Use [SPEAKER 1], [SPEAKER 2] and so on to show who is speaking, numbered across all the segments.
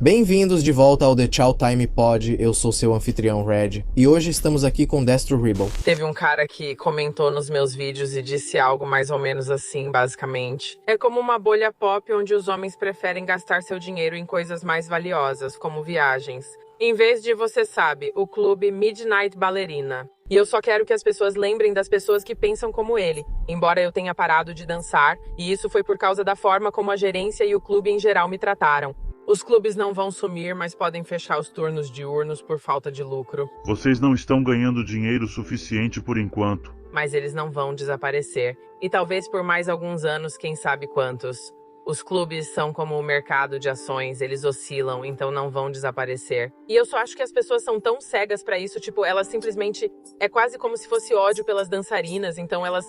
[SPEAKER 1] Bem-vindos de volta ao The Chow Time Pod, eu sou seu anfitrião Red, e hoje estamos aqui com Destro Ribble.
[SPEAKER 2] Teve um cara que comentou nos meus vídeos e disse algo mais ou menos assim, basicamente. É como uma bolha pop onde os homens preferem gastar seu dinheiro em coisas mais valiosas, como viagens, em vez de, você sabe, o clube Midnight Ballerina. E eu só quero que as pessoas lembrem das pessoas que pensam como ele, embora eu tenha parado de dançar, e isso foi por causa da forma como a gerência e o clube em geral me trataram. Os clubes não vão sumir, mas podem fechar os turnos diurnos por falta de lucro.
[SPEAKER 3] Vocês não estão ganhando dinheiro suficiente por enquanto.
[SPEAKER 2] Mas eles não vão desaparecer. E talvez por mais alguns anos, quem sabe quantos. Os clubes são como o mercado de ações, eles oscilam, então não vão desaparecer. E eu só acho que as pessoas são tão cegas pra isso, tipo, elas simplesmente... É quase como se fosse ódio pelas dançarinas, então elas...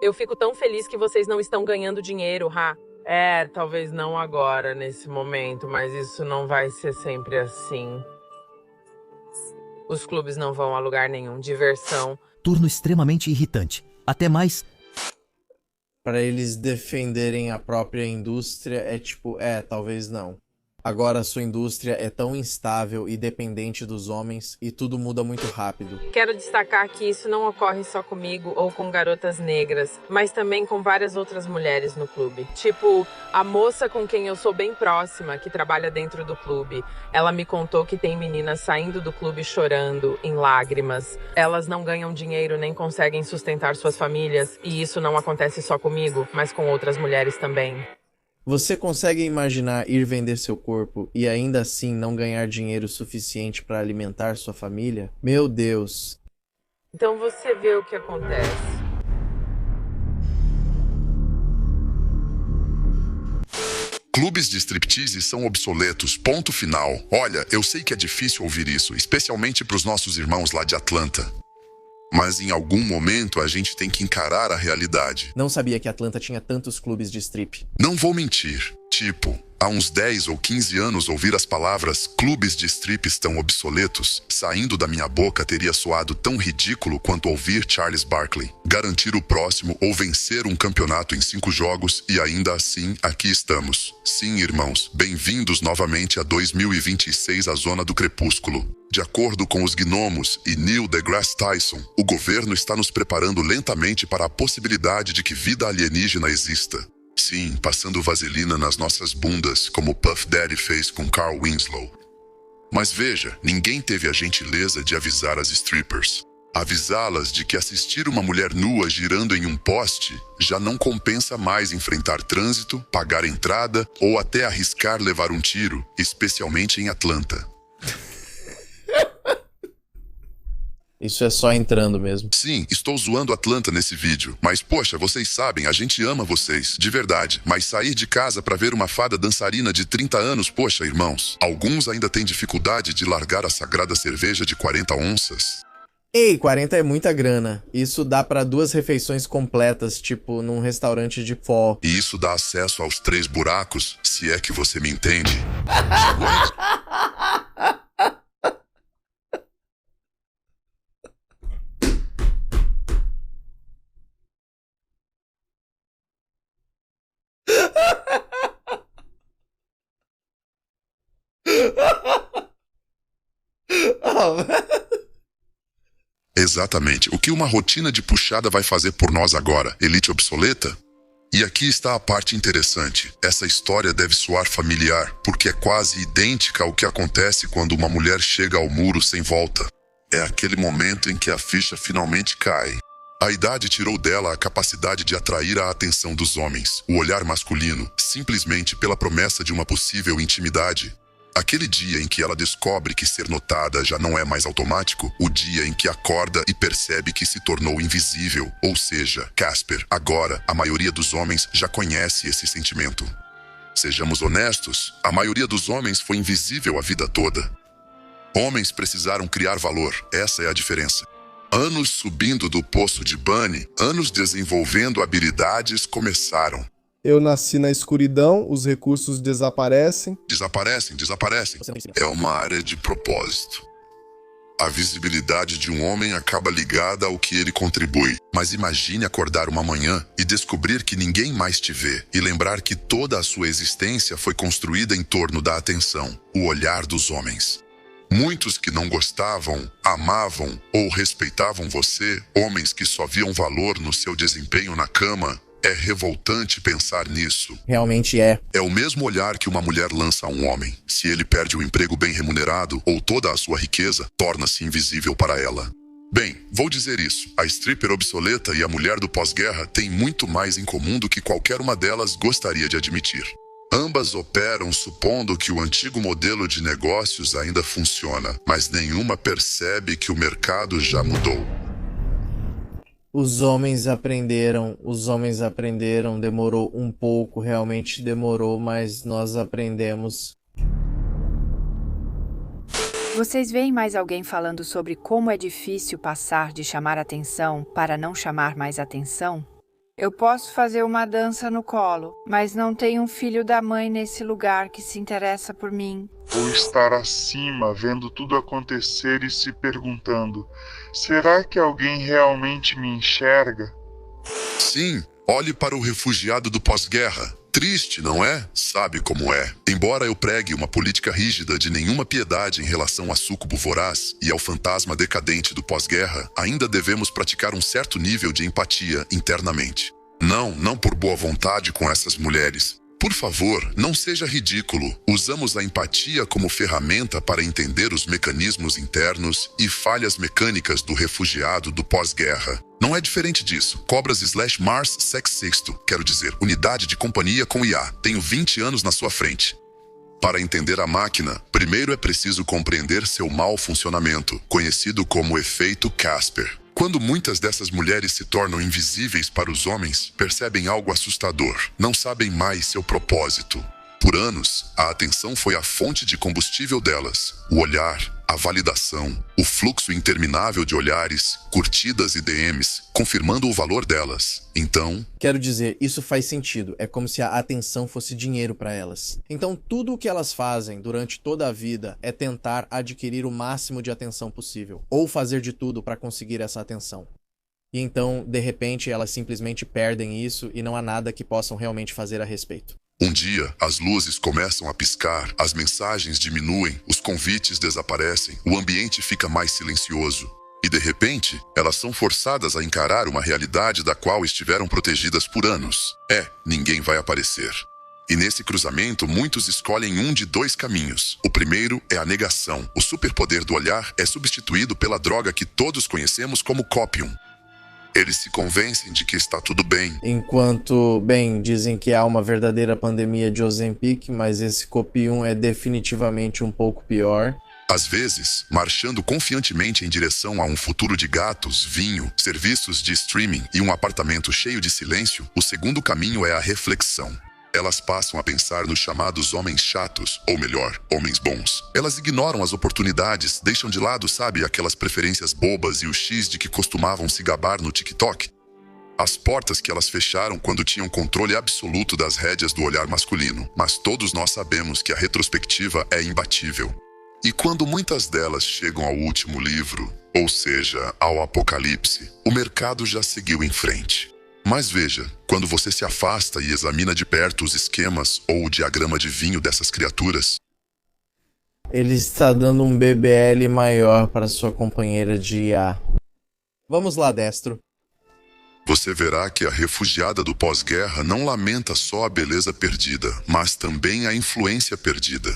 [SPEAKER 2] Eu fico tão feliz que vocês não estão ganhando dinheiro, ha? Talvez não agora, nesse momento, mas isso não vai ser sempre assim. Os clubes não vão a lugar nenhum. Diversão.
[SPEAKER 4] Turno extremamente irritante. Até mais...
[SPEAKER 1] Para eles defenderem a própria indústria, talvez não. Agora a sua indústria é tão instável e dependente dos homens e tudo muda muito rápido.
[SPEAKER 2] Quero destacar que isso não ocorre só comigo ou com garotas negras, mas também com várias outras mulheres no clube. Tipo, a moça com quem eu sou bem próxima, que trabalha dentro do clube. Ela me contou que tem meninas saindo do clube chorando, em lágrimas. Elas não ganham dinheiro nem conseguem sustentar suas famílias, e isso não acontece só comigo, mas com outras mulheres também.
[SPEAKER 1] Você consegue imaginar ir vender seu corpo e ainda assim não ganhar dinheiro suficiente para alimentar sua família? Meu Deus!
[SPEAKER 2] Então você vê o que acontece.
[SPEAKER 5] Clubes de striptease são obsoletos, ponto final. Olha, eu sei que é difícil ouvir isso, especialmente para os nossos irmãos lá de Atlanta. Mas em algum momento a gente tem que encarar a realidade.
[SPEAKER 1] Não sabia que Atlanta tinha tantos clubes de strip.
[SPEAKER 5] Não vou mentir. Tipo, há uns 10 ou 15 anos ouvir as palavras clubes de strip estão obsoletos saindo da minha boca teria soado tão ridículo quanto ouvir Charles Barkley garantir o próximo ou vencer um campeonato em 5 jogos e ainda assim aqui estamos. Sim, irmãos, bem-vindos novamente a 2026, a Zona do Crepúsculo. De acordo com os gnomos e Neil deGrasse Tyson, o governo está nos preparando lentamente para a possibilidade de que vida alienígena exista. Sim, passando vaselina nas nossas bundas, como Puff Daddy fez com Carl Winslow. Mas veja, ninguém teve a gentileza de avisar as strippers. Avisá-las de que assistir uma mulher nua girando em um poste já não compensa mais enfrentar trânsito, pagar entrada ou até arriscar levar um tiro, especialmente em Atlanta.
[SPEAKER 1] Isso é só entrando mesmo.
[SPEAKER 5] Sim, estou zoando Atlanta nesse vídeo. Mas poxa, vocês sabem, a gente ama vocês, de verdade. Mas sair de casa pra ver uma fada dançarina de 30 anos, poxa, irmãos. Alguns ainda têm dificuldade de largar a sagrada cerveja de 40 onças.
[SPEAKER 1] Ei, 40 é muita grana. Isso dá pra 2 refeições completas, tipo num restaurante de pó.
[SPEAKER 5] E isso dá acesso aos 3 buracos, se é que você me entende. Exatamente. O que uma rotina de puxada vai fazer por nós agora? Elite obsoleta? E aqui está a parte interessante. Essa história deve soar familiar, porque é quase idêntica ao que acontece quando uma mulher chega ao muro sem volta. É aquele momento em que a ficha finalmente cai. A idade tirou dela a capacidade de atrair a atenção dos homens, o olhar masculino, simplesmente pela promessa de uma possível intimidade. Aquele dia em que ela descobre que ser notada já não é mais automático, o dia em que acorda e percebe que se tornou invisível, ou seja, Casper, agora a maioria dos homens já conhece esse sentimento. Sejamos honestos, a maioria dos homens foi invisível a vida toda. Homens precisaram criar valor, essa é a diferença. Anos subindo do poço de Bunny, anos desenvolvendo habilidades começaram.
[SPEAKER 6] Eu nasci na escuridão, os recursos desaparecem.
[SPEAKER 5] Desaparecem. É uma área de propósito. A visibilidade de um homem acaba ligada ao que ele contribui. Mas imagine acordar uma manhã e descobrir que ninguém mais te vê e lembrar que toda a sua existência foi construída em torno da atenção, o olhar dos homens. Muitos que não gostavam, amavam ou respeitavam você, homens que só viam valor no seu desempenho na cama. É revoltante pensar nisso.
[SPEAKER 1] Realmente é.
[SPEAKER 5] É o mesmo olhar que uma mulher lança a um homem. Se ele perde um emprego bem remunerado ou toda a sua riqueza, torna-se invisível para ela. Bem, vou dizer isso. A stripper obsoleta e a mulher do pós-guerra têm muito mais em comum do que qualquer uma delas gostaria de admitir. Ambas operam supondo que o antigo modelo de negócios ainda funciona, mas nenhuma percebe que o mercado já mudou.
[SPEAKER 1] Os homens aprenderam, demorou um pouco, realmente demorou, mas nós aprendemos.
[SPEAKER 7] Vocês veem mais alguém falando sobre como é difícil passar de chamar atenção para não chamar mais atenção? Eu posso fazer uma dança no colo, mas não tem um filho da mãe nesse lugar que se interessa por mim.
[SPEAKER 8] Ou estar acima, vendo tudo acontecer e se perguntando: será que alguém realmente me enxerga?
[SPEAKER 5] Sim, olhe para o refugiado do pós-guerra. Triste, não é? Sabe como é. Embora eu pregue uma política rígida de nenhuma piedade em relação a súcubo voraz e ao fantasma decadente do pós-guerra, ainda devemos praticar um certo nível de empatia internamente. Não por boa vontade com essas mulheres. Por favor, não seja ridículo. Usamos a empatia como ferramenta para entender os mecanismos internos e falhas mecânicas do refugiado do pós-guerra. Não é diferente disso. Cobras/Mars Sexto, quero dizer, unidade de companhia com IA. Tenho 20 anos na sua frente. Para entender a máquina, primeiro é preciso compreender seu mau funcionamento, conhecido como efeito Casper. Quando muitas dessas mulheres se tornam invisíveis para os homens, percebem algo assustador. Não sabem mais seu propósito. Por anos, a atenção foi a fonte de combustível delas. O olhar, a validação, o fluxo interminável de olhares, curtidas e DMs, confirmando o valor delas. Então...
[SPEAKER 1] Quero dizer, isso faz sentido. É como se a atenção fosse dinheiro para elas. Então tudo o que elas fazem durante toda a vida é tentar adquirir o máximo de atenção possível. Ou fazer de tudo para conseguir essa atenção. E então, de repente, elas simplesmente perdem isso e não há nada que possam realmente fazer a respeito.
[SPEAKER 5] Um dia, as luzes começam a piscar, as mensagens diminuem, os convites desaparecem, o ambiente fica mais silencioso. E de repente, elas são forçadas a encarar uma realidade da qual estiveram protegidas por anos. Ninguém vai aparecer. E nesse cruzamento, muitos escolhem um de dois caminhos. O primeiro é a negação. O superpoder do olhar é substituído pela droga que todos conhecemos como Copium. Eles se convencem de que está tudo bem.
[SPEAKER 1] Enquanto, dizem que há uma verdadeira pandemia de Ozempic, mas esse Copium é definitivamente um pouco pior.
[SPEAKER 5] Às vezes, marchando confiantemente em direção a um futuro de gatos, vinho, serviços de streaming e um apartamento cheio de silêncio, o segundo caminho é a reflexão. Elas passam a pensar nos chamados homens chatos, ou melhor, homens bons. Elas ignoram as oportunidades, deixam de lado, aquelas preferências bobas e o X de que costumavam se gabar no TikTok. As portas que elas fecharam quando tinham controle absoluto das rédeas do olhar masculino. Mas todos nós sabemos que a retrospectiva é imbatível. E quando muitas delas chegam ao último livro, ou seja, ao apocalipse, o mercado já seguiu em frente. Mas veja, quando você se afasta e examina de perto os esquemas ou o diagrama de vinho dessas criaturas...
[SPEAKER 1] Ele está dando um BBL maior para sua companheira de IA. Vamos lá, Destro.
[SPEAKER 5] Você verá que a refugiada do pós-guerra não lamenta só a beleza perdida, mas também a influência perdida.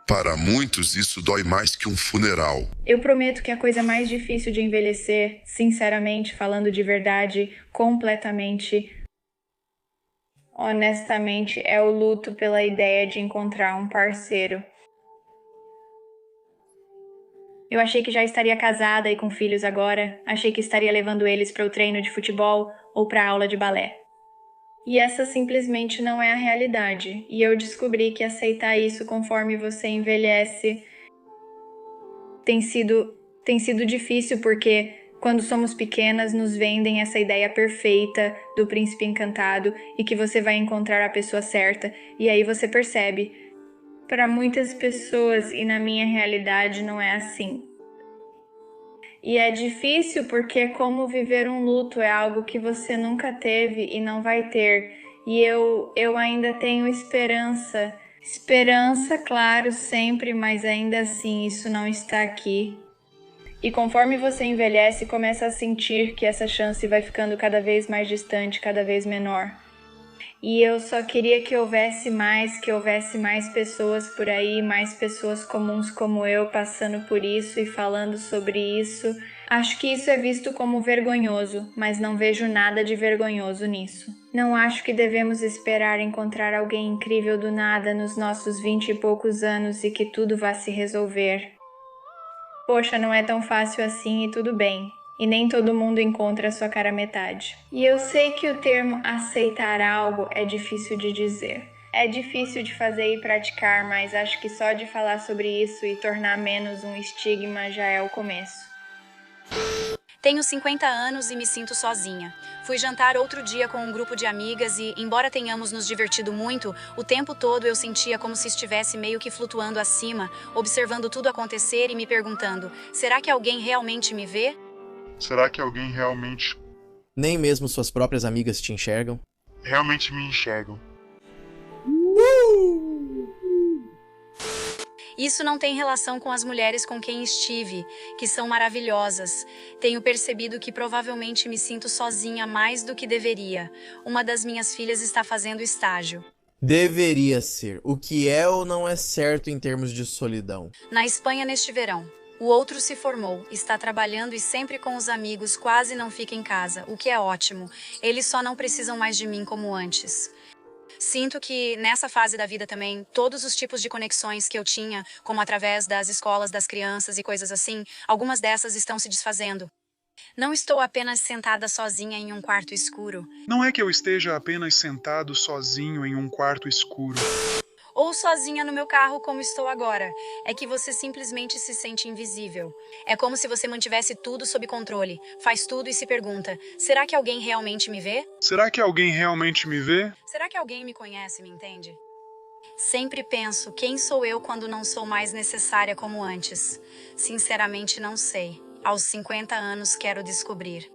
[SPEAKER 5] Para muitos, isso dói mais que um funeral.
[SPEAKER 9] Eu prometo que a coisa mais difícil de envelhecer, sinceramente, falando de verdade, completamente, honestamente, é o luto pela ideia de encontrar um parceiro. Eu achei que já estaria casada e com filhos agora. Achei que estaria levando eles para o treino de futebol ou para a aula de balé. E essa simplesmente não é a realidade. E eu descobri que aceitar isso conforme você envelhece tem sido difícil, porque quando somos pequenas nos vendem essa ideia perfeita do príncipe encantado e que você vai encontrar a pessoa certa. E aí você percebe, para muitas pessoas e na minha realidade não é assim. E é difícil porque é como viver um luto, é algo que você nunca teve e não vai ter. E eu ainda tenho esperança. Esperança, claro, sempre, mas ainda assim isso não está aqui. E conforme você envelhece, começa a sentir que essa chance vai ficando cada vez mais distante, cada vez menor. E eu só queria que houvesse mais pessoas por aí, mais pessoas comuns como eu passando por isso e falando sobre isso. Acho que isso é visto como vergonhoso, mas não vejo nada de vergonhoso nisso. Não acho que devemos esperar encontrar alguém incrível do nada nos nossos 20 e poucos anos e que tudo vá se resolver. Poxa, não é tão fácil assim e tudo bem. E nem todo mundo encontra a sua cara metade. E eu sei que o termo aceitar algo é difícil de dizer. É difícil de fazer e praticar, mas acho que só de falar sobre isso e tornar menos um estigma já é o começo.
[SPEAKER 10] Tenho 50 anos e me sinto sozinha. Fui jantar outro dia com um grupo de amigas e, embora tenhamos nos divertido muito, o tempo todo eu sentia como se estivesse meio que flutuando acima, observando tudo acontecer e me perguntando: será que alguém realmente me vê?
[SPEAKER 8] Será que alguém realmente
[SPEAKER 1] Nem mesmo suas próprias amigas te enxergam?
[SPEAKER 8] me enxergam?
[SPEAKER 10] Isso não tem relação com as mulheres com quem estive, que são maravilhosas. Tenho percebido que provavelmente me sinto sozinha mais do que deveria. Uma das minhas filhas está fazendo estágio.
[SPEAKER 1] Deveria ser. O que é ou não é certo em termos de solidão?
[SPEAKER 10] Na Espanha neste verão. O outro se formou, está trabalhando e sempre com os amigos, quase não fica em casa, o que é ótimo. Eles só não precisam mais de mim como antes. Sinto que, nessa fase da vida também, todos os tipos de conexões que eu tinha, como através das escolas das crianças e coisas assim, algumas dessas estão se desfazendo. Não estou apenas sentada sozinha em um quarto escuro.
[SPEAKER 11] Não é que eu esteja apenas sentado sozinho em um quarto escuro.
[SPEAKER 10] Ou sozinha no meu carro como estou agora. É que você simplesmente se sente invisível. É como se você mantivesse tudo sob controle. Faz tudo e se pergunta: será que alguém realmente me vê?
[SPEAKER 11] Será que alguém realmente me vê?
[SPEAKER 10] Será que alguém me conhece, me entende? Sempre penso, quem sou eu quando não sou mais necessária como antes? Sinceramente não sei. Aos 50 anos quero descobrir.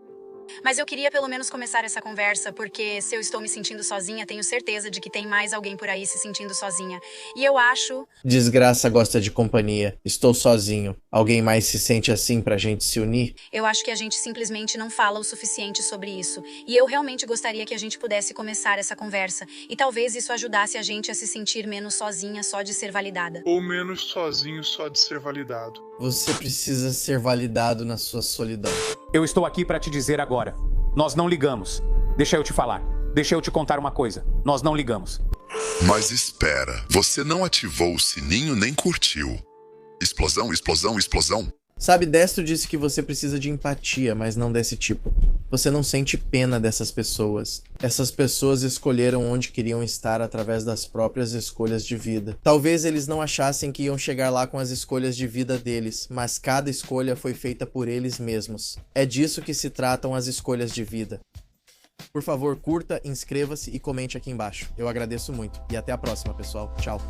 [SPEAKER 10] Mas eu queria pelo menos começar essa conversa, porque se eu estou me sentindo sozinha, tenho certeza de que tem mais alguém por aí se sentindo sozinha. E eu acho...
[SPEAKER 1] Desgraça gosta de companhia. Estou sozinho. Alguém mais se sente assim pra gente se unir?
[SPEAKER 10] Eu acho que a gente simplesmente não fala o suficiente sobre isso. E eu realmente gostaria que a gente pudesse começar essa conversa. E talvez isso ajudasse a gente a se sentir menos sozinha só de ser validada.
[SPEAKER 11] Ou menos sozinho só de ser validado.
[SPEAKER 1] Você precisa ser validado na sua solidão.
[SPEAKER 12] Eu estou aqui para te dizer agora. Nós não ligamos. Deixa eu te falar. Deixa eu te contar uma coisa. Nós não ligamos.
[SPEAKER 5] Mas espera, você não ativou o sininho nem curtiu. Explosão, explosão, explosão.
[SPEAKER 1] Sabe, Destro disse que você precisa de empatia, mas não desse tipo. Você não sente pena dessas pessoas. Essas pessoas escolheram onde queriam estar através das próprias escolhas de vida. Talvez eles não achassem que iam chegar lá com as escolhas de vida deles, mas cada escolha foi feita por eles mesmos. É disso que se tratam as escolhas de vida. Por favor, curta, inscreva-se e comente aqui embaixo. Eu agradeço muito. E até a próxima, pessoal. Tchau.